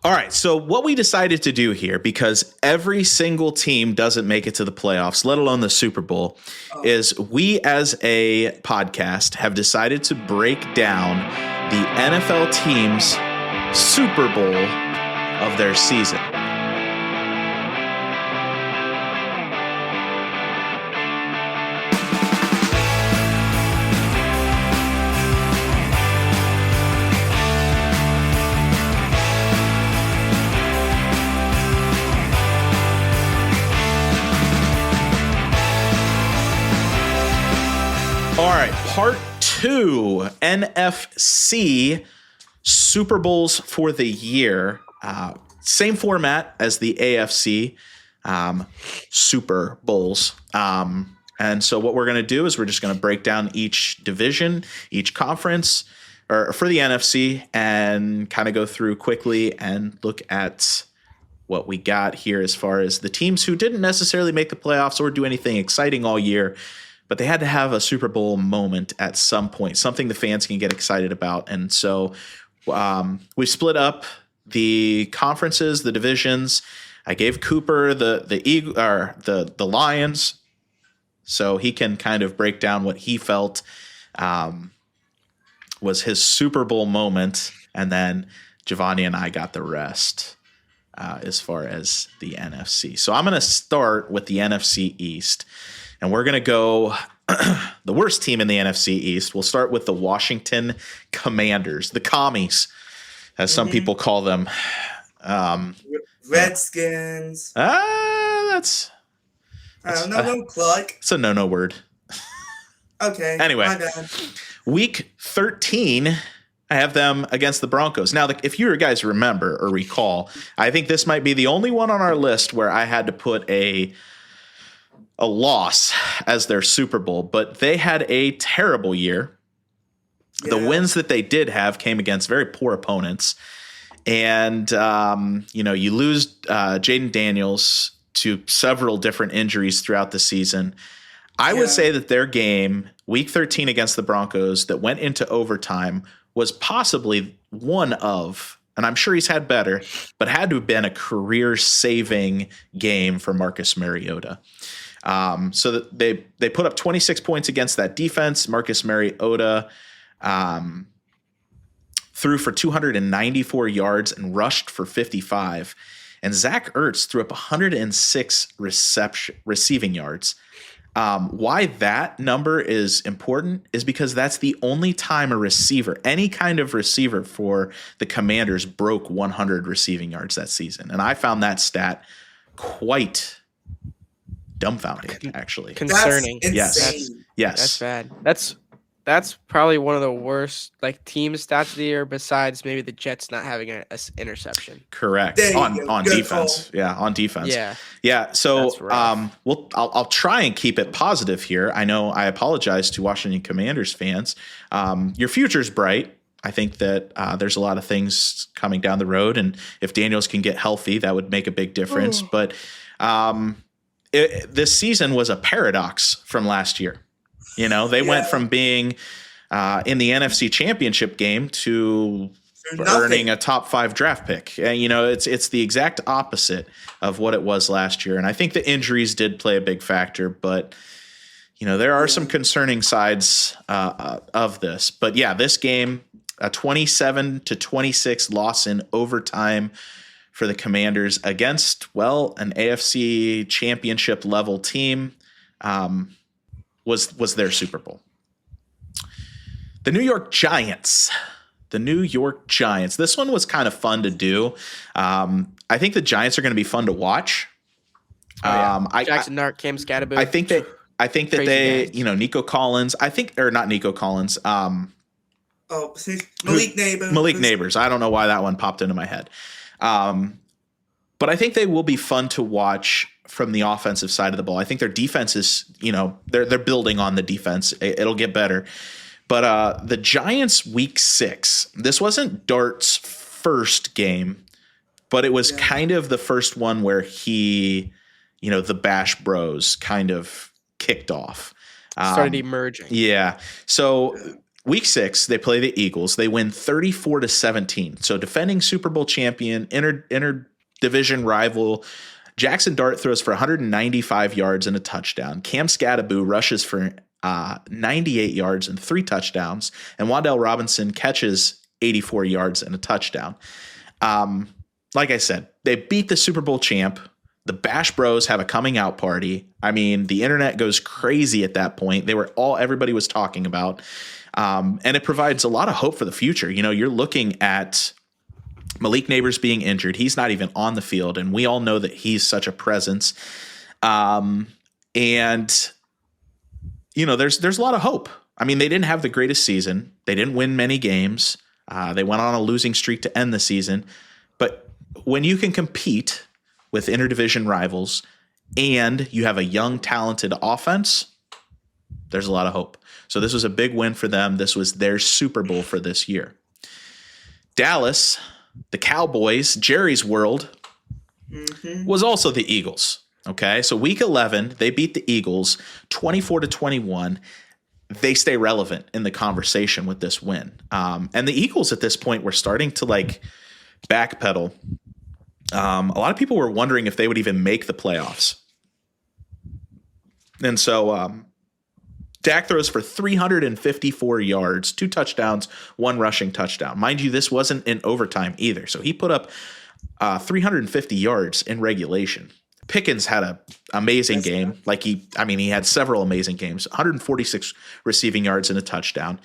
All right, so what we decided to do here, because every single team doesn't make it to the playoffs, let alone the Super Bowl, is we as a podcast have decided to break down the NFL team's Super Bowl of their season. All right, part 2, NFC Super Bowls for the year. Same format as the AFC Super Bowls. And so what we're going to do is we're just going to break down each division, each conference, or for the NFC, and kind of go through quickly and look at what we got here as far as the teams who didn't necessarily make the playoffs or do anything exciting all year, but they had to have a Super Bowl moment at some point, something the fans can get excited about. And so we split up the conferences, the divisions. I gave Cooper the Lions, so he can kind of break down what he felt was his Super Bowl moment, and then Giovanni and I got the rest as far as the NFC. So I'm going to start with the NFC East. And we're going to go the worst team in the NFC East. We'll start with the Washington Commanders, the Commies, as some people call them. Redskins. That's no Clark. It's a no word. Okay. Anyway, my bad. Week 13, I have them against the Broncos. Now, if you guys remember or recall, I think this might be the only one on our list where I had to put a loss as their Super Bowl, but they had a terrible year. Yeah. The wins that they did have came against very poor opponents. And, you lose Jaden Daniels to several different injuries throughout the season. I would say that their game, Week 13 against the Broncos, that went into overtime was possibly one of, and I'm sure he's had better, but had to have been a career-saving game for Marcus Mariota. So that they put up 26 points against that defense. Marcus Mariota threw for 294 yards and rushed for 55. And Zach Ertz threw up 106 receiving yards. Why that number is important is because that's the only time a receiver, any kind of receiver for the Commanders, broke 100 receiving yards that season. And I found that stat quite dumbfounding, actually. Concerning. That's Yes. That's bad. That's probably one of the worst team stats of the year, besides maybe the Jets not having an interception. Correct. On defense. Call. Yeah, on defense. Yeah. So I'll try and keep it positive here. I know I apologize to Washington Commanders fans. Your future's bright. I think that there's a lot of things coming down the road, and if Daniels can get healthy, that would make a big difference. But this season was a paradox from last year. They went from being in the NFC Championship game to earning a top 5 draft pick. It's the exact opposite of what it was last year. And I think the injuries did play a big factor, but there are some concerning sides of this. But yeah, this game, a 27-26 loss in overtime for the Commanders against, an AFC Championship level team. Was their Super Bowl. The New York Giants. This one was kind of fun to do. I think the Giants are going to be fun to watch. Jackson Dart, Cam Scatterbo. I think that they, Nico Collins. Not Nico Collins. Malik Neighbors. Malik Neighbors. I don't know why that one popped into my head. But I think they will be fun to watch from the offensive side of the ball. I think their defense is, they're building on the defense. It'll get better. But the Giants Week 6, this wasn't Dart's first game, but it was kind of the first one where he, the Bash Bros kind of kicked off. Started emerging. Yeah. So Week 6, they play the Eagles. They win 34-17. So defending Super Bowl champion, inter-division rival, Jackson Dart throws for 195 yards and a touchdown. Cam Scattaboo rushes for 98 yards and 3 touchdowns. And Wan'Dale Robinson catches 84 yards and a touchdown. Like I said, they beat the Super Bowl champ. The Bash Bros have a coming out party. I mean, the internet goes crazy at that point. Everybody was talking about. And it provides a lot of hope for the future. You know, you're looking at Malik Neighbors being injured. He's not even on the field, and we all know that he's such a presence. And you know, there's a lot of hope. I mean, they didn't have the greatest season. They didn't win many games. They went on a losing streak to end the season. But when you can compete with interdivision rivals and you have a young, talented offense, there's a lot of hope. So this was a big win for them. This was their Super Bowl for this year. Dallas, the Cowboys, Jerry's world, was also the Eagles. Okay, so week 11, they beat the Eagles 24-21. They stay relevant in the conversation with this win. And the Eagles at this point were starting to like backpedal. A lot of people were wondering if they would even make the playoffs. And so Dak throws for 354 yards, 2 touchdowns, 1 rushing touchdown. Mind you, this wasn't in overtime either. So he put up 350 yards in regulation. Pickens had an amazing game. He had several amazing games, 146 receiving yards and a touchdown.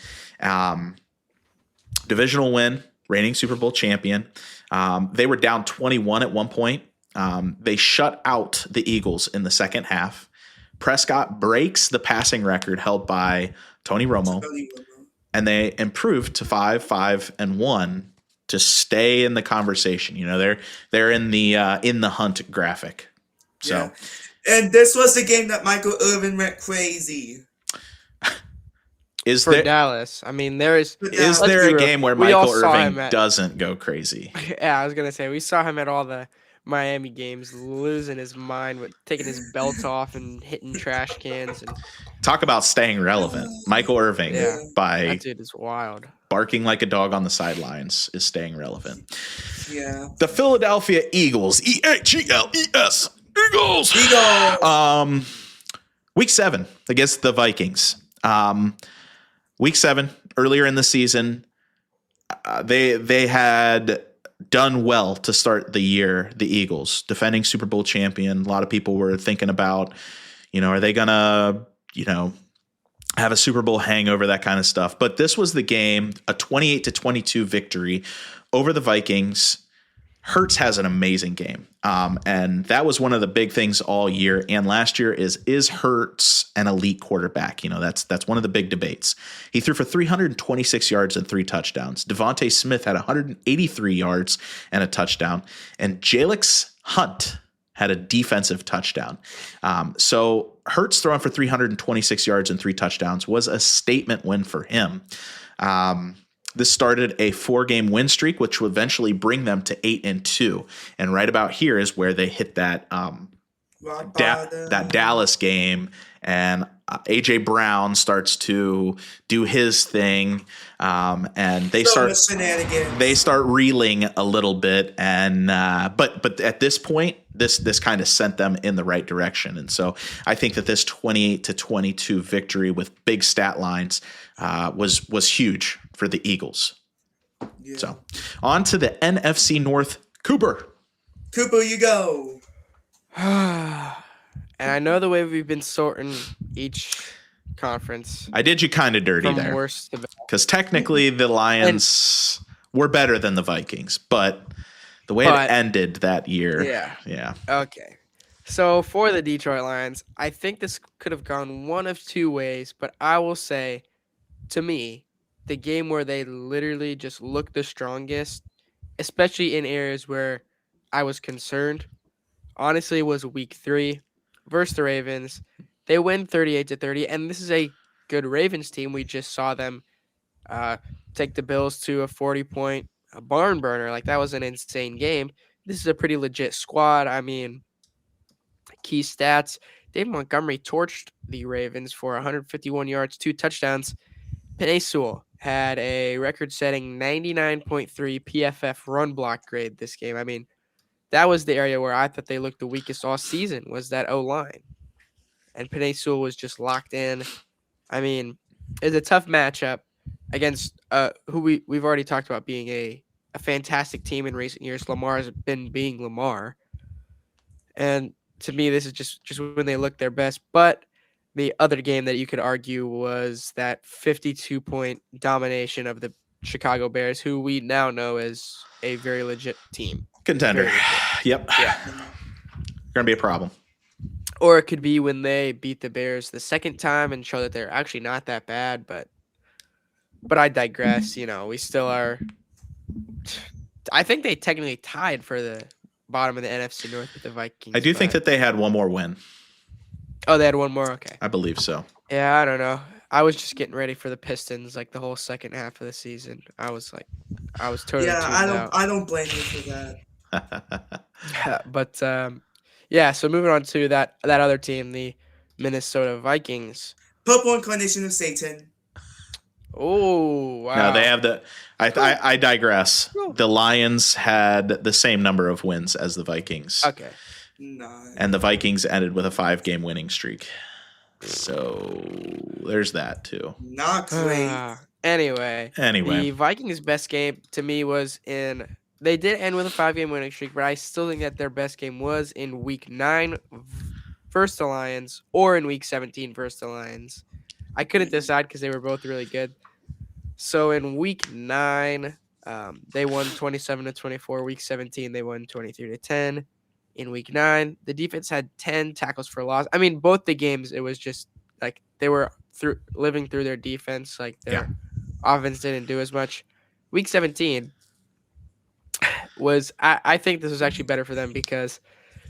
Divisional win, reigning Super Bowl champion. They were down 21 at one point. They shut out the Eagles in the second half. Prescott breaks the passing record held by Tony Romo, and they improved to 5-5-1 to stay in the conversation. You know, they're in the hunt graphic. So, yeah. And this was the game that Michael Irvin went crazy. Dallas? I mean, is there a game where Michael Irvin doesn't go crazy? Yeah, I was gonna say we saw him at all the Miami games, losing his mind with taking his belt off and hitting trash cans. And talk about staying relevant. Michael Irvin, that dude is wild. Barking like a dog on the sidelines is staying relevant. Yeah. The Philadelphia Eagles, Eagles. Eagles. Week 7 against the Vikings. Week 7, earlier in the season, they had done well to start the year, the Eagles, defending Super Bowl champion. A lot of people were thinking about, are they going to, have a Super Bowl hangover, that kind of stuff. But this was the game, a 28-22 victory over the Vikings. Hurts has an amazing game. And that was one of the big things all year. And last year is Hurts an elite quarterback? That's one of the big debates. He threw for 326 yards and 3 touchdowns. Devontae Smith had 183 yards and a touchdown. And Jalix Hunt had a defensive touchdown. So Hurts throwing for 326 yards and 3 touchdowns was a statement win for him. This started a 4-game win streak, which would eventually bring them to 8-2. And right about here is where they hit that that Dallas game, and AJ Brown starts to do his thing, and they start reeling a little bit. And but at this point, this kind of sent them in the right direction. And so I think that this 28-22 victory with big stat lines was huge for the Eagles. Yeah. So on to the NFC North. Cooper, you go. And I know the way we've been sorting each conference. I did you kind of dirty there. Because technically the Lions were better than the Vikings, but the way it ended that year. Yeah. Okay. So for the Detroit Lions, I think this could have gone one of 2 ways, but I will say, to me, the game where they literally just looked the strongest, especially in areas where I was concerned, honestly, was week 3 versus the Ravens. They win 38-30, and this is a good Ravens team. We just saw them take the Bills to a 40-point barn burner. Like, that was an insane game. This is a pretty legit squad. I mean, key stats: Dave Montgomery torched the Ravens for 151 yards, 2 touchdowns. Penei Sewell had a record-setting 99.3 PFF run block grade this game. I mean, that was the area where I thought they looked the weakest all season, was that O-line. And Penei Sewell was just locked in. I mean, it's a tough matchup against who we've already talked about being a fantastic team in recent years. Lamar has been being Lamar. And to me, this is just when they look their best. But the other game that you could argue was that 52-point domination of the Chicago Bears, who we now know is a very legit team. Contender. Very legit. Yep. Yeah. Gonna be a problem. Or it could be when they beat the Bears the second time and show that they're actually not that bad. But I digress. You know, we still are. I think they technically tied for the bottom of the NFC North with the Vikings. I do think that they had one more win. Oh, they had one more? Okay. I believe so. Yeah, I don't know. I was just getting ready for the Pistons like the whole second half of the season. I was totally tuned out. I don't blame you for that. But yeah, so moving on to that other team, the Minnesota Vikings. Purple Incarnation of Satan. Oh, wow. No, they have the. I digress. The Lions had the same number of wins as the Vikings. Okay. No. And the Vikings ended with a 5-game winning streak. So there's that too. Not great. Anyway, the Vikings' best game to me was in. They did end with a 5-game winning streak, but I still think that their best game was in Week 9 versus the Lions or in Week 17 versus the Lions. I couldn't decide because they were both really good. So in Week 9, they won 27-24. Week 17, they won 23-10. In Week 9, the defense had 10 tackles for loss. I mean, both the games, it was just like they were living through their defense. Like their offense didn't do as much. Week 17 was, I think this was actually better for them because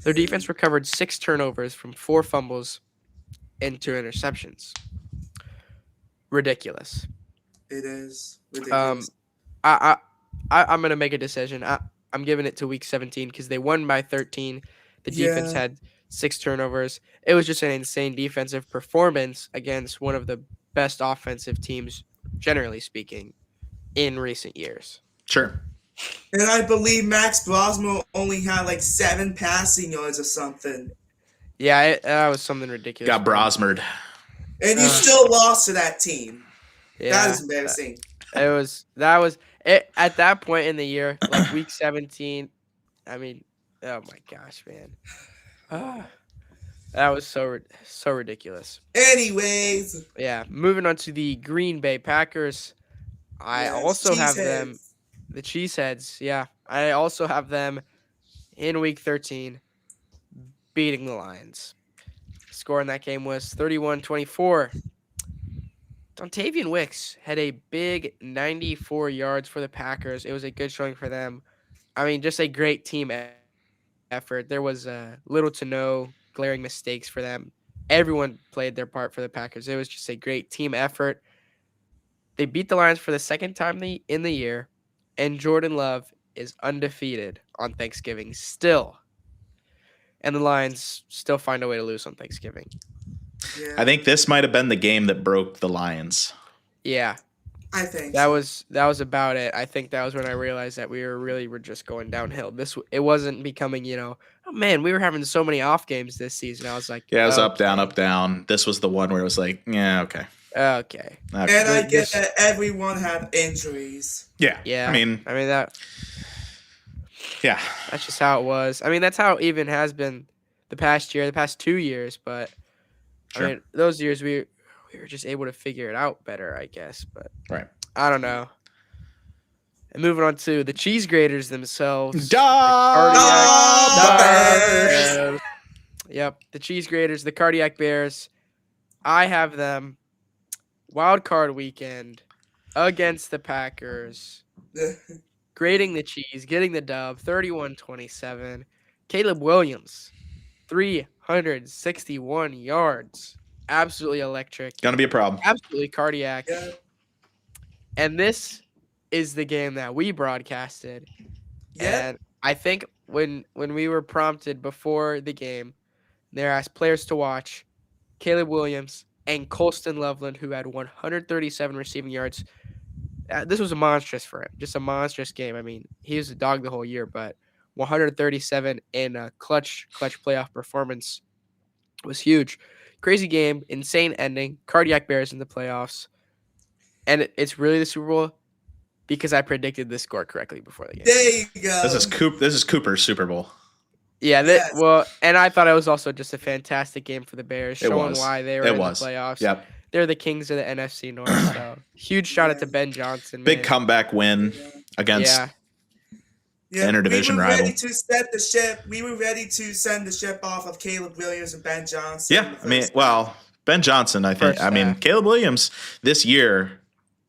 their defense recovered 6 turnovers from 4 fumbles and 2 interceptions. Ridiculous. It is ridiculous. I'm gonna make a decision. I'm giving it to Week 17 because they won by 13. The defense had 6 turnovers. It was just an insane defensive performance against one of the best offensive teams, generally speaking, in recent years. Sure. And I believe Max Brosmo only had like 7 passing yards or something. Yeah, that was something ridiculous. Got Brosmered. And you still lost to that team. Yeah, that is embarrassing. That was it at that point in the year, like Week 17. I mean, oh my gosh, man. That was so ridiculous. Anyways. Yeah, moving on to the Green Bay Packers. I also have them, the Cheeseheads. Yeah, I also have them in Week 13 beating the Lions. Score in that game was 31-24. Dontavian Wicks had a big 94 yards for the Packers. It was a good showing for them. I mean, just a great team effort. There was little to no glaring mistakes for them. Everyone played their part for the Packers. It was just a great team effort. They beat the Lions for the second time in the year, and Jordan Love is undefeated on Thanksgiving still. And the Lions still find a way to lose on Thanksgiving. Yeah. I think this might have been the game that broke the Lions. Yeah. I think that was about it. I think that was when I realized that we were just going downhill. It wasn't becoming, oh man, we were having so many off games this season. I was like, yeah, it was up, down, up, down. This was the one where it was like, yeah, okay. Okay. And I get that everyone had injuries. Yeah. Yeah. I mean that. Yeah. That's just how it was. I mean, that's how it even has been the past 2 years. But sure. I mean, those years we were just able to figure it out better, I guess. But right. I don't know. And moving on to the cheese graters themselves. Yep, the cheese graters, the cardiac bears. I have them wild card weekend against the Packers. Grading the cheese, getting the dub, 31-27. Caleb Williams, 361 yards. Absolutely electric. Gonna be a problem. Absolutely cardiac. Yeah. And this is the game that we broadcasted. Yeah. And I think when we were prompted before the game, they asked players to watch Caleb Williams and Colston Loveland, who had 137 receiving yards. this was a monstrous for him. Just a monstrous game. I mean, he was a dog the whole year, but 137 in a clutch playoff performance was huge. Crazy game, insane ending, cardiac bears in the playoffs, and it's really the Super Bowl because I predicted this score correctly before the game. There you go. This is Cooper's Super Bowl. Yeah, Yes. well, and I thought it was also just a fantastic game for the Bears, It showing was. why they were It in was. the playoffs. Yep. They're the kings of the NFC North. So huge shout out to Ben Johnson. Big man. comeback win against Yeah, interdivision we were rival. ready to set the ship. We were ready to send the ship off of Caleb Williams and Ben Johnson. Yeah, I mean, well, Ben Johnson, I think. First I mean, half. Caleb Williams this year,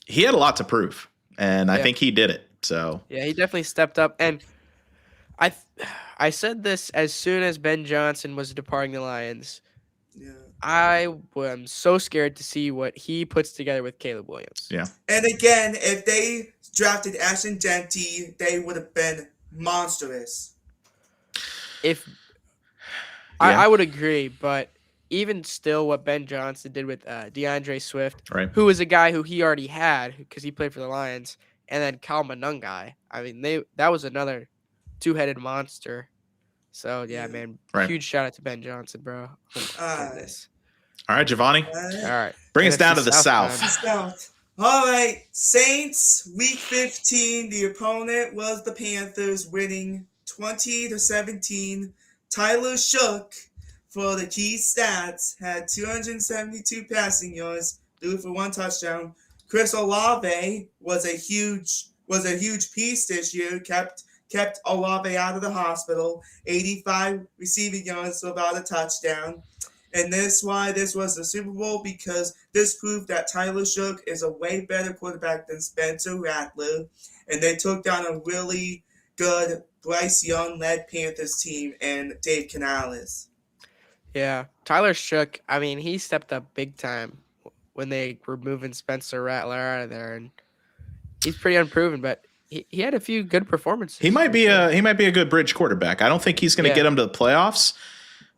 he had a lot to prove, and I Yeah. think he did it. So Yeah, he definitely stepped up, and I said this as soon as Ben Johnson was departing the Lions. Yeah. I am so scared to see what he puts together with Caleb Williams. yeah, And again, if they drafted Ashton Genty, they would have been monstrous. If Yeah. I would agree, but even still, what Ben Johnson did with DeAndre Swift, right. who was a guy who he already had because he played for the Lions, and then Cal Manungai. I mean, that was another two-headed monster. So yeah, Yeah. man, Right. huge shout out to Ben Johnson, bro. Oh my Alright. goodness. All right, Giovanni, All right, bring us down to NFC the South. time. South. All right, Saints, week 15. The opponent was the Panthers, winning 20-17. Tyler Shook, for the key stats, had 272 passing yards, threw for 1 touchdown. Chris Olave was a huge piece this year. Kept Olave out of the hospital. 85 receiving yards, so about a touchdown. And this why this was the Super Bowl, because this proved that Tyler Shook is a way better quarterback than Spencer Rattler. And they took down a really good Bryce Young-led Panthers team and Dave Canales. Yeah, Tyler Shook. I mean, he stepped up big time when they were moving Spencer Rattler out of there, and he's pretty unproven, but he had a few good performances. He might for be sure. a good bridge quarterback. I don't think he's going to Yeah. get him to the playoffs,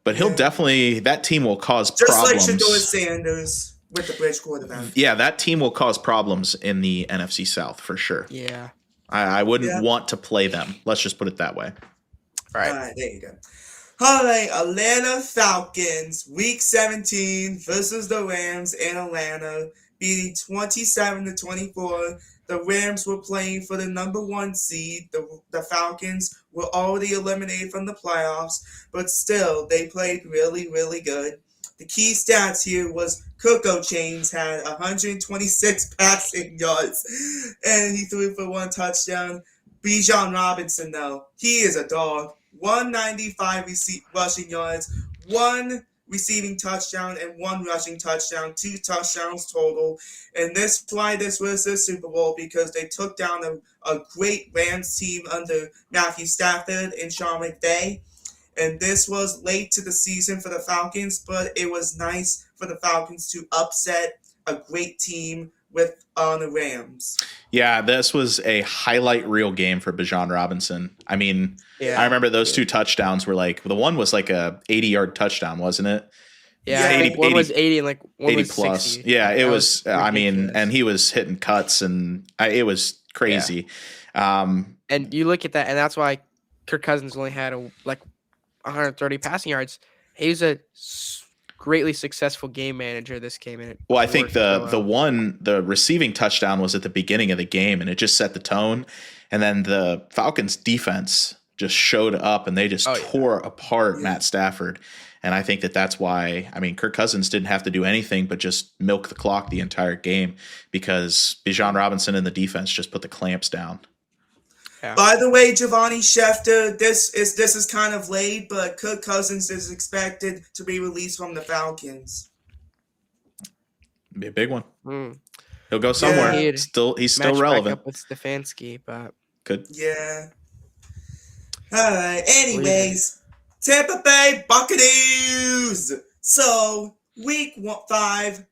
but he'll Yeah. definitely, that team will cause Just problems. like Shador Sanders with the bridge quarterback. Yeah, that team will cause problems in the NFC South for sure. Yeah. I wouldn't Yeah. want to play them. Let's just put it that way. All right. All right, there you go. All right, Atlanta Falcons, Week 17 versus the Rams in Atlanta, beating 27-24. The Rams were playing for the number 1 seed. The Falcons were already eliminated from the playoffs, but still, they played really, really good. The key stats here was Coco Chains had 126 passing yards, and he threw for 1 touchdown. Bijan Robinson, though, he is a dog. 195 rushing yards, 1 receiving touchdown, and 1 rushing touchdown, 2 touchdowns total. And this why this was the Super Bowl, because they took down a great Rams team under Matthew Stafford and Sean McVay. And this was late to the season for the Falcons, but it was nice for the Falcons to upset a great team with the Rams. Yeah, this was a highlight reel game for Bijan Robinson. I mean, Yeah. I remember those 2 touchdowns were like, the one was like a 80-yard touchdown, wasn't it? Yeah. Yeah, I think one 80 was 80 and like one 80 was plus. 60. Yeah, it That was, I mean, ridiculous. and he was hitting cuts and it was crazy. And you look at that, and that's why Kirk Cousins only had 130 passing yards. He was a greatly successful game manager this game. And Well, I it think worked so the receiving touchdown was at the beginning of the game, and it just set the tone. And then the Falcons defense just showed up, and they just tore apart Yeah. Matt Stafford. And I think that's why, I mean, Kirk Cousins didn't have to do anything but just milk the clock the entire game, because Bijan Robinson and the defense just put the clamps down. By the way, Giovanni Schefter, this is kind of late, but Kirk Cousins is expected to be released from the Falcons. Be a big one. Mm. He'll go somewhere. Yeah. He's still Match back relevant. up with Stefanski, but Good. Yeah. All right. Anyways, Tampa Bay Buccaneers. So week 5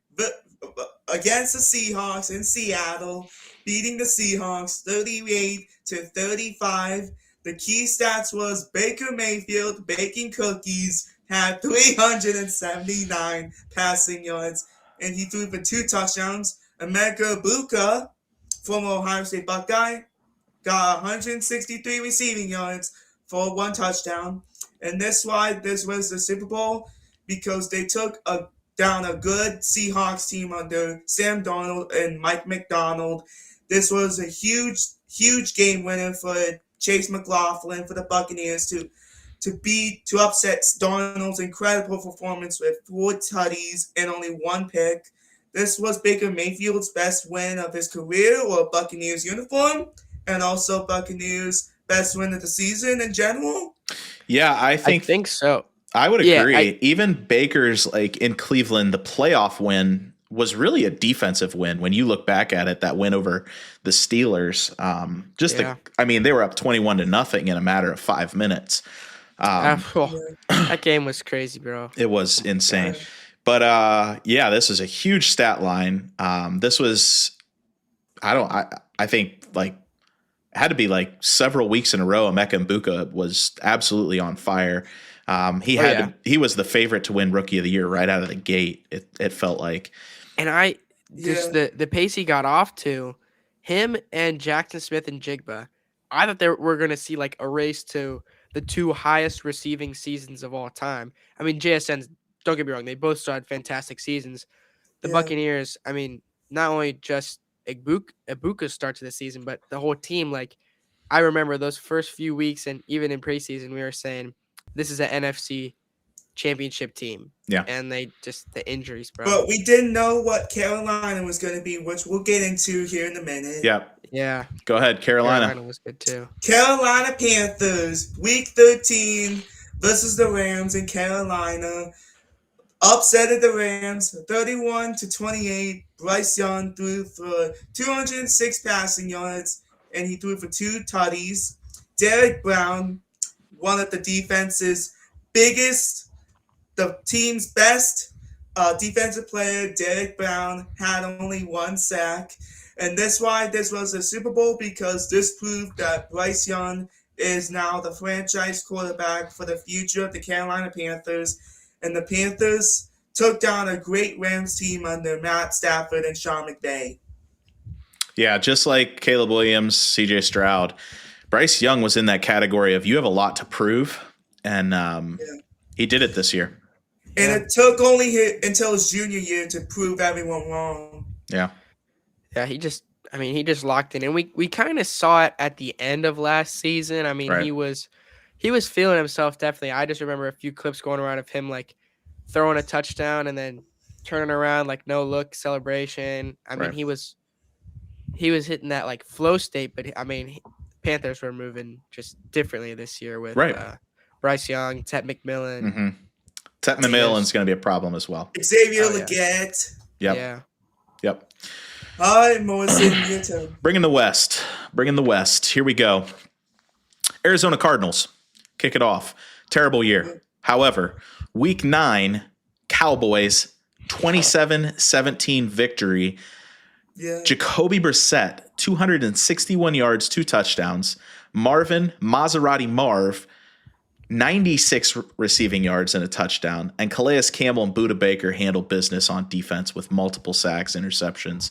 against the Seahawks in Seattle, beating the Seahawks 38-35. The key stats was Baker Mayfield baking cookies, had 379 passing yards, and he threw for 2 touchdowns. Emeka Buka former Ohio State Buckeye, got 163 receiving yards for 1 touchdown. And that's why this was the Super Bowl, because they took down a good Seahawks team under Sam Darnold and Mike McDonald. This was a huge game winner for Chase McLaughlin for the Buccaneers to upset Darnold's incredible performance with 4 tutties and only 1 pick. This was Baker Mayfield's best win of his career or Buccaneers uniform, and also Buccaneers' best win of the season in general. Yeah, I think so. I would agree. Even Baker's, like, in Cleveland, the playoff win was really a defensive win. When you look back at it, that win over the Steelers, they were up 21-0 in a matter of 5 minutes. That game was crazy, bro. It was insane. But this is a huge stat line. This was, I think, like, it had to be like several weeks in a row. Emeka Mbuka was absolutely on fire. He was the favorite to win Rookie of the Year right out of the gate. It felt like, and the pace he got off to, him and Jackson Smith and Jigba, I thought we're going to see like a race to the 2 highest receiving seasons of all time. I mean, JSN's, don't get me wrong, they both still had fantastic seasons. The Buccaneers, I mean, not only just Ibuka's start to the season, but the whole team. Like, I remember those first few weeks, and even in preseason, we were saying this is an NFC championship team. Yeah, and the injuries, bro. But we didn't know what Carolina was going to be, which we'll get into here in a minute. Yeah. Go ahead, Carolina. Carolina was good too. Carolina Panthers, Week 13 versus the Rams in Carolina. Upsetted the Rams 31-28. Bryce Young threw for 206 passing yards, and he threw for 2 tutties. Derek Brown, one of the defense's biggest, the team's best defensive player, Derek Brown, had only 1 sack. And that's why this was a Super Bowl, because this proved that Bryce Young is now the franchise quarterback for the future of the Carolina Panthers. And the Panthers took down a great Rams team under Matt Stafford and Sean McVay. Yeah, just like Caleb Williams, CJ Stroud, Bryce Young was in that category of you have a lot to prove, and he did it this year. And it took only until his junior year to prove everyone wrong. Yeah. Yeah, he just locked in. And we kind of saw it at the end of last season. I mean, right. he was feeling himself, definitely. I just remember a few clips going around of him, like, throwing a touchdown and then turning around, like, no-look celebration. I mean, he was hitting that, like, flow state. But, I mean, Panthers were moving just differently this year with Bryce Young, Tet McMillan. Mm-hmm. Tet McMillan's going to be a problem as well. Xavier Legette. Yep. Yeah. Yep. All right, Morrison, your turn. Bring in the West. Here we go. Arizona Cardinals. Kick it off. Terrible year. However, Week 9, Cowboys, 27-17 victory. Yeah. Jacoby Brissett, 261 yards, 2 touchdowns. Marvin Maserati Marv, 96 receiving yards and a touchdown. And Calais Campbell and Budda Baker handled business on defense with multiple sacks, interceptions.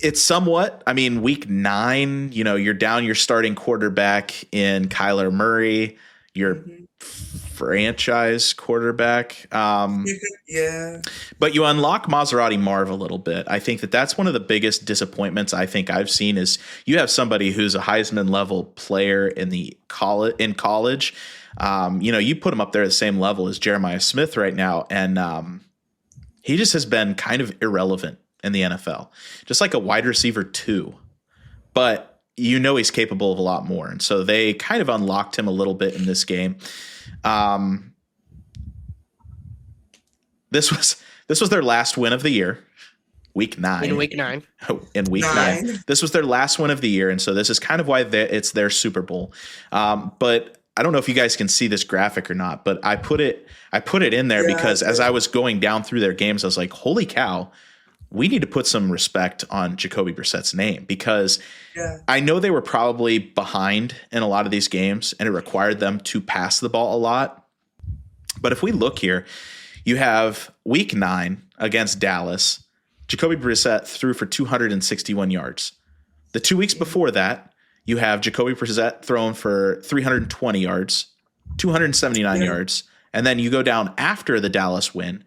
It's somewhat, I mean, Week 9, you're down your starting quarterback in Kyler Murray, your franchise quarterback. Yeah. But you unlock Maserati Marv a little bit. I think that's one of the biggest disappointments I think I've seen is you have somebody who's a Heisman level player in college. You put him up there at the same level as Jeremiah Smith right now. And he just has been kind of irrelevant in the NFL, just like a wide receiver 2. But he's capable of a lot more. And so they kind of unlocked him a little bit in this game. This was their last win of the year, Week 9. In Week 9. Oh, in Week 9. This was their last win of the year, and so this is kind of why it's their Super Bowl. But I don't know if you guys can see this graphic or not, but I put it in there because as I was going down through their games, I was like, holy cow, we need to put some respect on Jacoby Brissett's name because I know they were probably behind in a lot of these games, and it required them to pass the ball a lot. But if we look here, you have Week 9 against Dallas, Jacoby Brissett threw for 261 yards. The 2 weeks before that, you have Jacoby Brissett thrown for 320 yards, 279 yards. And then you go down after the Dallas win,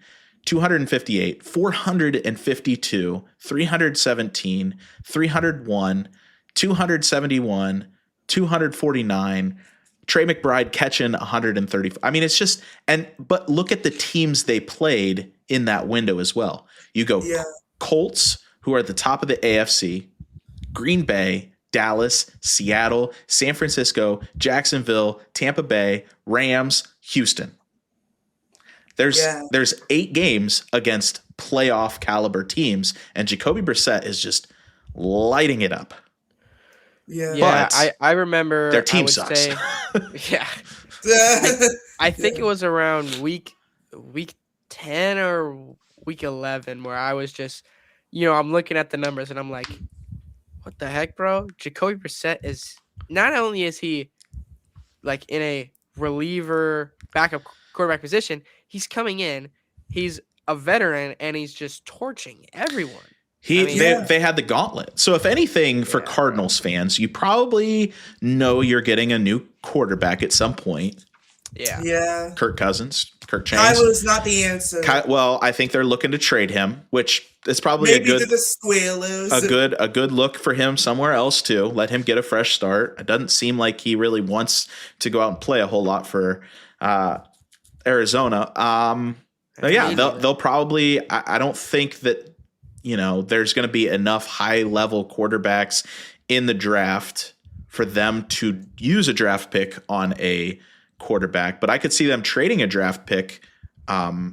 258, 452, 317, 301, 271, 249. Trey McBride catching 130. I mean, it's just but look at the teams they played in that window as well. You go Colts, who are at the top of the AFC, Green Bay, Dallas, Seattle, San Francisco, Jacksonville, Tampa Bay, Rams, Houston. There's 8 games against playoff caliber teams, and Jacoby Brissett is just lighting it up. Yeah, I remember their team sucks. I think it was around week 10 or week 11 where I was just, I'm looking at the numbers and I'm like, what the heck, bro? Jacoby Brissett is not only is he like in a reliever backup quarterback position, he's coming in, he's a veteran, and he's just torching everyone. They had the gauntlet. So if anything, for Cardinals fans, you probably know you're getting a new quarterback at some point. Yeah. Kirk Cousins, Kirk Chains. Kyler's not the answer. Well, I think they're looking to trade him, which is probably maybe to the Squealers. a good look for him somewhere else too. Let him get a fresh start. It doesn't seem like he really wants to go out and play a whole lot for Arizona. They'll probably. I don't think that there's going to be enough high level quarterbacks in the draft for them to use a draft pick on a quarterback, but I could see them trading a draft pick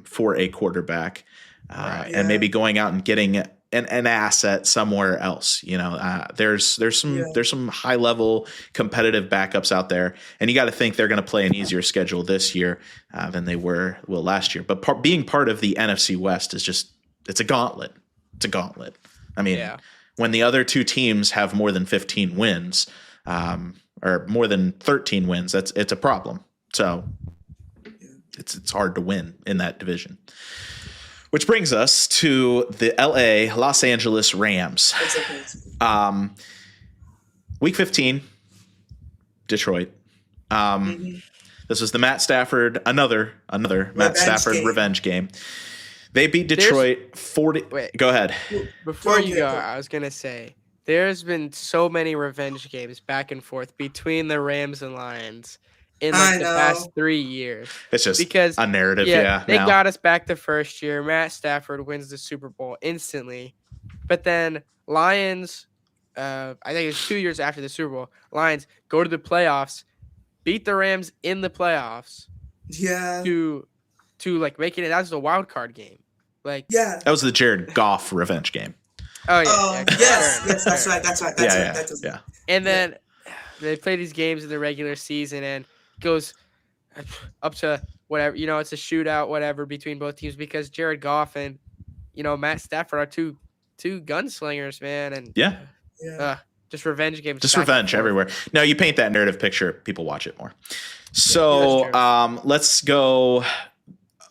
for a quarterback and maybe going out and getting an asset somewhere else. There's some high level competitive backups out there, and you got to think they're going to play an easier schedule this year than they were last year. But being part of the NFC West is it's a gauntlet. It's a gauntlet. I mean, when the other two teams have more than 15 wins or more than 13 wins, it's a problem. So it's hard to win in that division. Which brings us to the Los Angeles Rams. Week 15, Detroit. This was the Matt Stafford, another Matt Stafford revenge game. They beat Detroit 40. Wait, go ahead. Before you go, I was going to say, there's been so many revenge games back and forth between the Rams and Lions in the past 3 years. It's just because a narrative. They got us back the first year. Matt Stafford wins the Super Bowl instantly. But then Lions, I think it's 2 years after the Super Bowl, Lions go to the playoffs, beat the Rams in the playoffs. Yeah. To like making it, that was the wild card game. That was the Jared Goff revenge game. Oh yeah. Yes, that's right. And then they play these games in the regular season and goes up to whatever, it's a shootout, whatever, between both teams because Jared Goff and Matt Stafford are two gunslingers, man, and just revenge games. Just revenge everywhere. Now you paint that narrative picture, people watch it more. So let's go.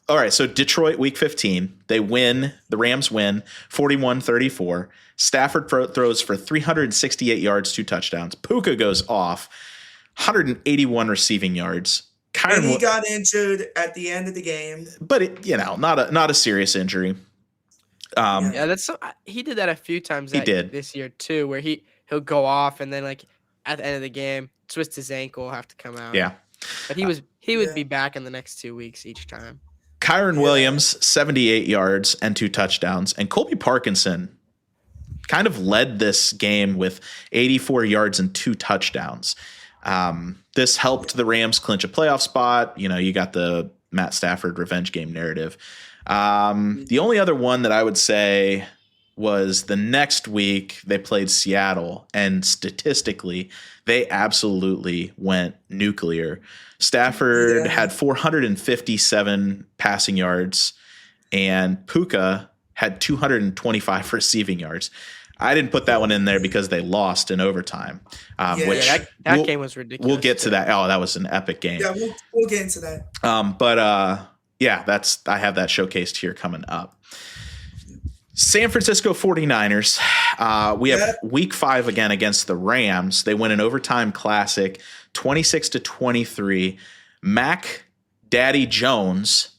All right, so Detroit week 15, they win. The Rams win 41-34. Stafford throws for 368 yards, 2 touchdowns. Puka goes off, 181 receiving yards. And he got injured at the end of the game, but not a serious injury. He did that a few times. He did this year too, where he'll go off and then at the end of the game twist his ankle, have to come out. Yeah, but he would be back in the next 2 weeks each time. Kyron Williams, 78 yards and 2 touchdowns. And Colby Parkinson kind of led this game with 84 yards and 2 touchdowns. This helped the Rams clinch a playoff spot. You got the Matt Stafford revenge game narrative. The only other one that I would say was the next week they played Seattle, and statistically, they absolutely went nuclear. Stafford had 457 passing yards, and Puka had 225 receiving yards. I didn't put that one in there because they lost in overtime. That game was ridiculous. We'll get to that. Oh, that was an epic game. Yeah, we'll get into that. I have that showcased here coming up. San Francisco 49ers. We have Yeah. week 5 again against the Rams. They win an overtime classic, 26-23. Mac Daddy Jones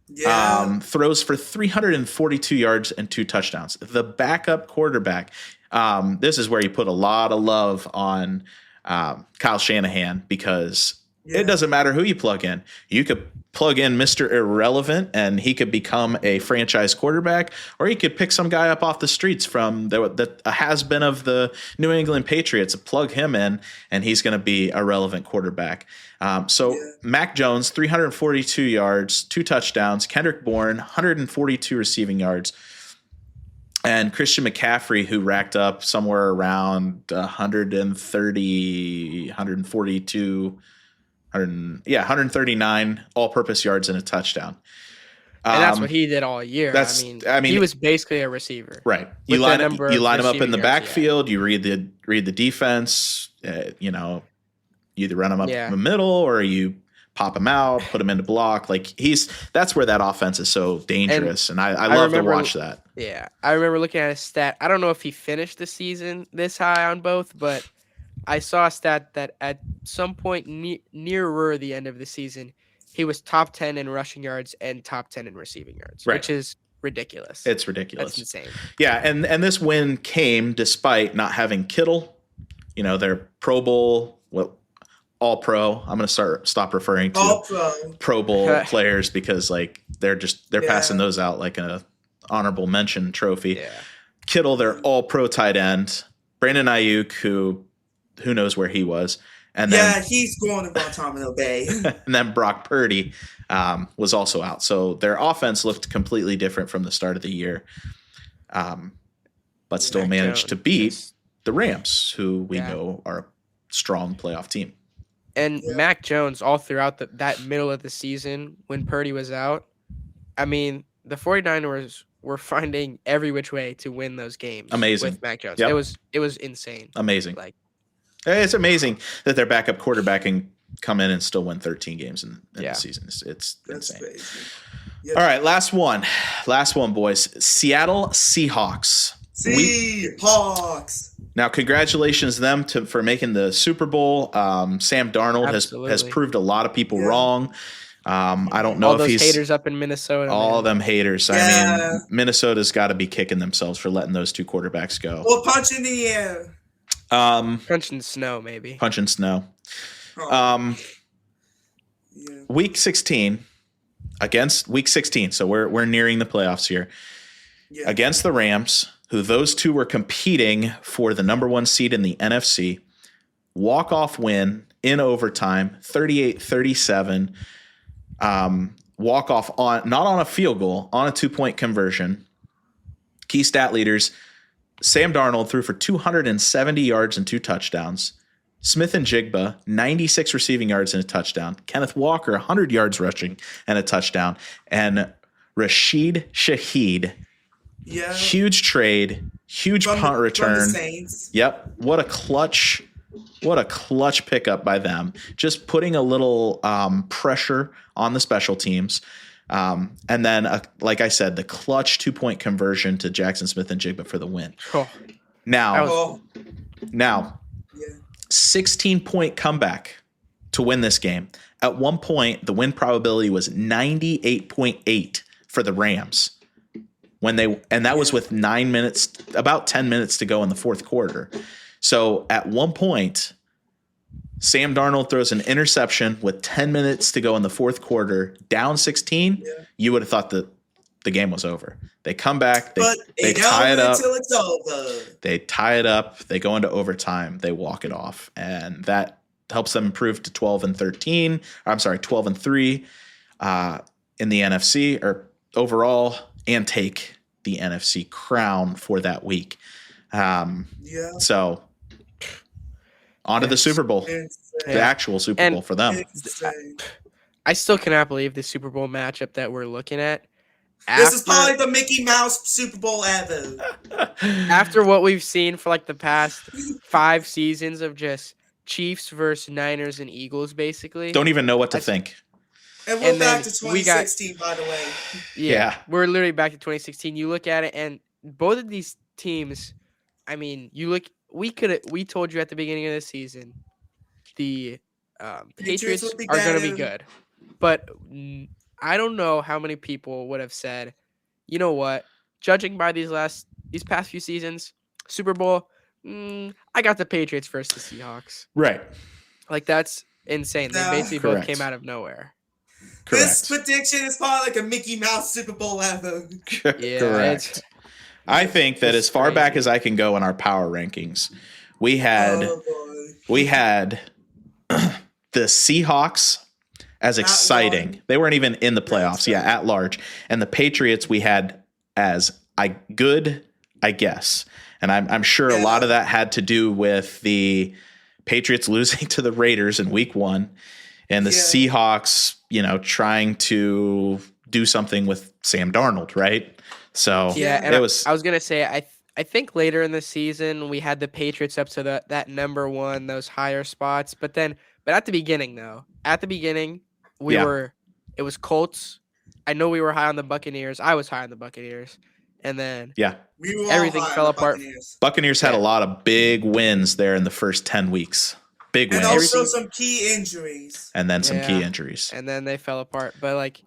Yeah. throws for 342 yards and 2 touchdowns. The backup quarterback. This is where you put a lot of love on Kyle Shanahan because Yeah. it doesn't matter who you plug in. You could plug in Mr. Irrelevant and he could become a franchise quarterback, or you could pick some guy up off the streets from a has-been of the New England Patriots, plug him in, and he's going to be a relevant quarterback. Mac Jones, 342 yards, 2 touchdowns. Kendrick Bourne, 142 receiving yards. And Christian McCaffrey, who racked up somewhere around 130, 142, 139 all-purpose yards and a touchdown. And that's what he did all year. I mean, he was basically a receiver. Right. You line him up in the receiving yards, backfield. You read the defense. You either run him up in the middle or you pop him out, put him into block. Like that's where that offense is so dangerous, and I love to watch that. Yeah, I remember looking at his stat. I don't know if he finished the season this high on both, but I saw a stat that at some point nearer the end of the season, he was top 10 in rushing yards and top 10 in receiving yards, which is ridiculous. It's ridiculous. That's insane. Yeah, and this win came despite not having Kittle. Their Pro Bowl, All Pro. I'm going to stop referring to Pro Bowl players because they're passing those out like a honorable mention trophy. Yeah. Kittle, their All Pro tight end. Brandon Ayuk, who knows where he was. And then, he's going to Guantanamo Bay. And then Brock Purdy was also out. So their offense looked completely different from the start of the year, but still managed to beat the Rams, who we know are a strong playoff team. And Mac Jones, all throughout that middle of the season when Purdy was out, I mean, the 49ers were finding every which way to win those games. Amazing. With Mac Jones. Yep. It was insane. Amazing. It's amazing that their backup quarterback can come in and still win 13 games in the season. It's insane. Crazy. All right, last one, boys. Seattle Seahawks. Seahawks. Now, congratulations to them for making the Super Bowl. Sam Darnold has proved a lot of people wrong. I don't know all if those he's haters up in Minnesota. All them haters. I mean, Minnesota's got to be kicking themselves for letting those 2 quarterbacks go. Or punch in the air. Punching snow, maybe. Punching snow. Week 16 against Week 16. So we're nearing the playoffs here. Yeah. Against the Rams, who those 2 were competing for the number 1 seed in the NFC. Walk-off win in overtime, 38-37. Walk-off not on a field goal, on a 2-point conversion. Key stat leaders, Sam Darnold threw for 270 yards and 2 touchdowns. Smith and Jigba, 96 receiving yards and a touchdown. Kenneth Walker, 100 yards rushing and a touchdown. And Rashid Shaheed, huge trade, huge punt return. Yep. What a clutch pickup by them. Just putting a little pressure on the special teams. And then, like I said, the clutch 2-point conversion to Jackson Smith and Jigba for the win. Oh. Now, 16-point comeback to win this game. At one point, the win probability was 98.8 for the Rams and that was with about 10 minutes to go in the fourth quarter. So at one point, Sam Darnold throws an interception with 10 minutes to go in the fourth quarter, down 16. Yeah. You would have thought that the game was over. They come back, they tie it up. It's over. They tie it up. They go into overtime. They walk it off, and that helps them improve to 12-13. I'm sorry, 12-3 in the NFC or overall, and take the NFC crown for that week. So on to the Super Bowl, the actual Super Bowl for them. I still cannot believe the Super Bowl matchup that we're looking at. This is probably the Mickey Mouse Super Bowl ever. After what we've seen for like the past 5 seasons of just Chiefs versus Niners and Eagles, basically. Don't even know what to think. And we're back to 2016, by the way. Yeah, we're literally back to 2016. You look at it, and both of these teams, I mean, we told you at the beginning of the season, the Patriots would be are going to be better. good, but I don't know how many people would have said, you know what, judging by these past few seasons, Super Bowl, I got the Patriots versus the Seahawks. Right. Like, that's insane. They No. basically both Correct. came out of nowhere. This Correct. prediction is probably like a Mickey Mouse Super Bowl ever. Yeah, Correct. I think that it's as far back crazy. as I can go in our power rankings, we had Oh boy. the Seahawks as exciting. large. They weren't even in the playoffs. Yeah, at large. And the Patriots we had as good, I guess. And I'm sure a lot of that had to do with the Patriots losing to the Raiders in week 1 and the Seahawks, trying to do something with Sam Darnold, right? So Yeah, and it was I was gonna say I think later in the season we had the Patriots up to that number 1, those higher spots. But at the beginning it was Colts. I know we were high on the Buccaneers. I was high on the Buccaneers, and then We were all everything high on fell the apart. Buccaneers. Buccaneers had Yeah. a lot of big wins there in the first 10 weeks. Big And wins. also Everything- some key injuries. And then some key Yeah. injuries. and then they fell apart. But like,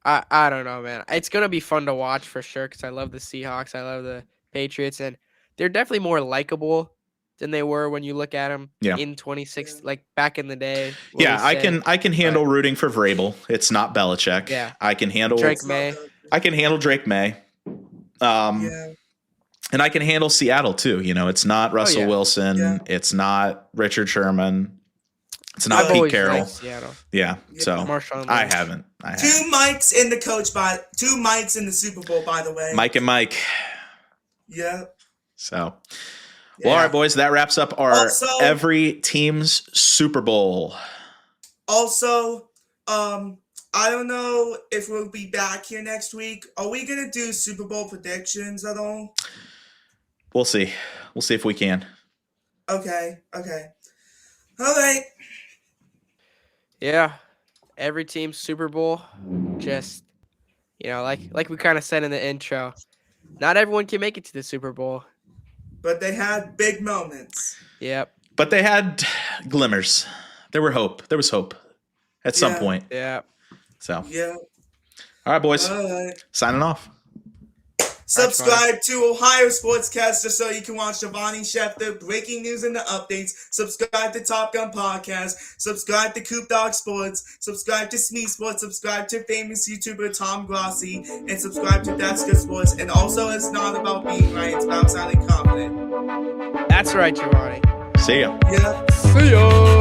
I don't know, man. It's gonna be fun to watch for sure because I love the Seahawks. I love the Patriots, and they're definitely more likable than they were when you look at them Yeah. in 26, like back in the day. what Yeah, we say. I can handle rooting for Vrabel. It's not Belichick. Yeah. I can handle Drake May. I can handle Drake May. Yeah. And I can handle Seattle too. It's not Russell yeah. Wilson. Yeah. It's not Richard Sherman. It's not I've Pete always Carroll. liked Seattle. Yeah. Yeah. So Marshawn I Lynch. haven't. Two mics in the two mics in the Super Bowl, by the way. Mike and Mike. Yeah. So Yeah. well, all right, boys. That wraps up our Also- every team's Super Bowl. Also, I don't know if we'll be back here next week. Are we gonna do Super Bowl predictions at all? We'll see. We'll see if we can. Okay. All right. Yeah, every team's Super Bowl. Just like we kind of said in the intro, not everyone can make it to the Super Bowl. But they had big moments. Yep. But they had glimmers. There was hope at some Yeah. point. Yeah. So, Yeah. all right, boys. All right. Signing off. Subscribe to Ohio Sportscast just so you can watch Giovanni Schefter, breaking news and the updates. Subscribe to Top Gun Podcast. Subscribe to Coop Dog Sports. Subscribe to Smee Sports. Subscribe to famous YouTuber Tom Grossi. And subscribe to Deska Sports. And also, it's not about being right, it's about sounding confident. That's right, Giovanni. See ya. Yeah. See ya.